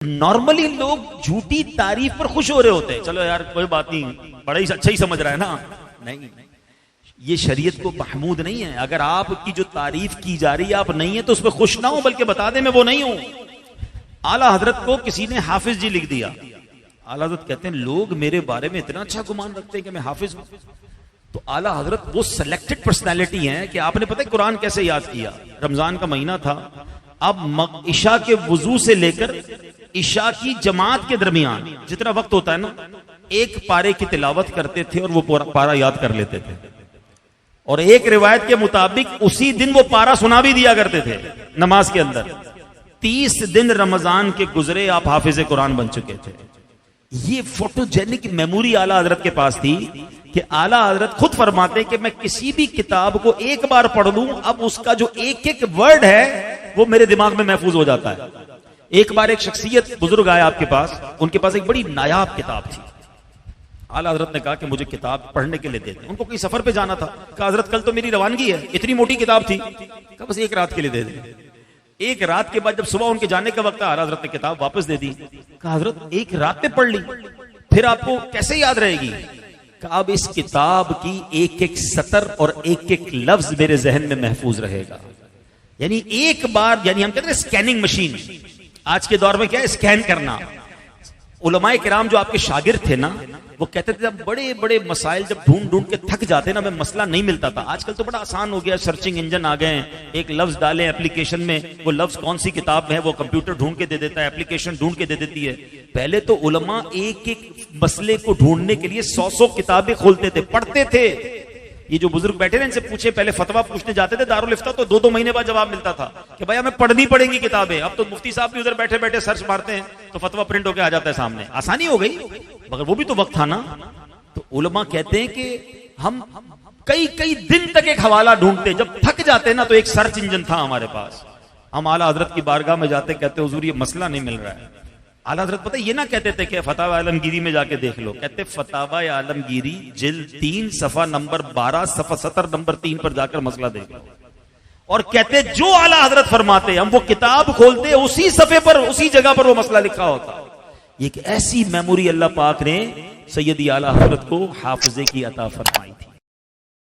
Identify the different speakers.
Speaker 1: Normally लोग झूठी तारीफ पर खुश हो रहे होते हैं, चलो यार कोई बात नहीं, बड़ा ही अच्छा ही समझ रहा है ना। नहीं, ये शरीयत को महमूद नहीं है। अगर आपकी जो तारीफ की जा रही है आप नहीं है तो उस पर खुश ना हो, बल्कि बता दे मैं वो नहीं हूं। आला हजरत को किसी ने हाफिज जी लिख दिया। आला हजरत कहते हैं लोग मेरे बारे में इतना अच्छा गुमान रखते हैं कि मैं हाफिज हूं। तो आला हजरत वो सिलेक्टेड पर्सनैलिटी हैं कि आपने पता है कुरान कैसे याद किया। रमजान का महीना था, अब ईशा के वजू से लेकर ईशा की जमात के दरमियान जितना वक्त होता है ना, एक पारे की तिलावत करते थे और वो पारा याद कर लेते थे। और एक रिवायत के मुताबिक उसी दिन वो पारा सुना भी दिया करते थे नमाज के अंदर। 30 दिन रमजान के गुजरे, आप हाफिज कुरान बन चुके थे। ये फोटोजेनिक मेमोरी आला हजरत के पास थी कि आला हजरत खुद फरमाते कि मैं किसी भी किताब को एक बार पढ़ लूं, अब उसका जो एक एक वर्ड है वो मेरे दिमाग में महफूज हो जाता है। एक बार एक शख्सियत बुजुर्ग आया आपके पास, उनके पास एक बड़ी नायाब किताब थी। आला हजरत ने कहा कि मुझे किताब पढ़ने के लिए दे दें। उनको कहीं सफर पे जाना था। कहा हजरत कल तो मेरी रवानगी है, इतनी मोटी किताब थी। कहा बस एक रात के लिए दे दें। एक रात के बाद जब सुबह उनके जाने का वक्त, आला हजरत ने किताब वापस दे दी। कहा हजरत एक रात में पढ़ ली, फिर आपको कैसे याद रहेगी? कहा अब इस किताब की एक एक सतर और एक एक लफ्ज मेरे जहन में महफूज रहेगा। यानी एक बार, यानी हम कहते हैं स्कैनिंग मशीन। आज के दौर में क्या है, स्कैन करना। उलमाए किराम जो आपके शागिर्द थे ना, वो कहते थे जब बड़े बड़े मसाइल जब ढूंढ ढूंढ के थक जाते ना, मैं मसला नहीं मिलता था। आजकल तो बड़ा आसान हो गया, सर्चिंग इंजन आ गए हैं। एक लफ्ज डालें एप्लीकेशन में, वो लफ्ज कौन सी किताब में है वो कंप्यूटर ढूंढ के दे देता है, एप्लीकेशन ढूंढ के दे देती है। पहले तो उलमा एक एक मसले को ढूंढने के लिए 100 किताबें खोलते थे, पढ़ते थे। ये जो बुजुर्ग बैठे ना, इनसे पूछे, पहले फतवा पूछने जाते थे दारुल इफ्ता, तो 2-2 महीने बाद जवाब मिलता था कि भाई हमें पढ़नी पड़ेंगी किताबें। अब तो मुफ्ती साहब भी उधर बैठे बैठे सर्च मारते हैं तो फतवा प्रिंट होकर आ जाता है सामने। आसानी हो गई, मगर वो भी तो वक्त था ना। तो उलमा कहते हैं कि हम कई कई दिन तक एक हवाला ढूंढते, जब थक जाते ना तो एक सर्च इंजन था हमारे पास। हम आला हजरत की बारगाह में जाते, कहते हुजूर ये मसला नहीं मिल रहा है। आला हजरत पता ये ना कहते थे कि फतावा आलमगीरी में जाके देख लो, कहते फतावा आलमगीरी जिल्द 3 सफा नंबर 12 सफा 70 नंबर 3 पर जाकर मसला देख लो। और कहते जो आला हजरत फरमाते हम वो किताब खोलते, उसी सफे पर उसी जगह पर वो मसला लिखा होता। एक ऐसी मेमोरी अल्लाह पाक ने सैयदी आला हजरत को हाफिजे की अता फरमाई।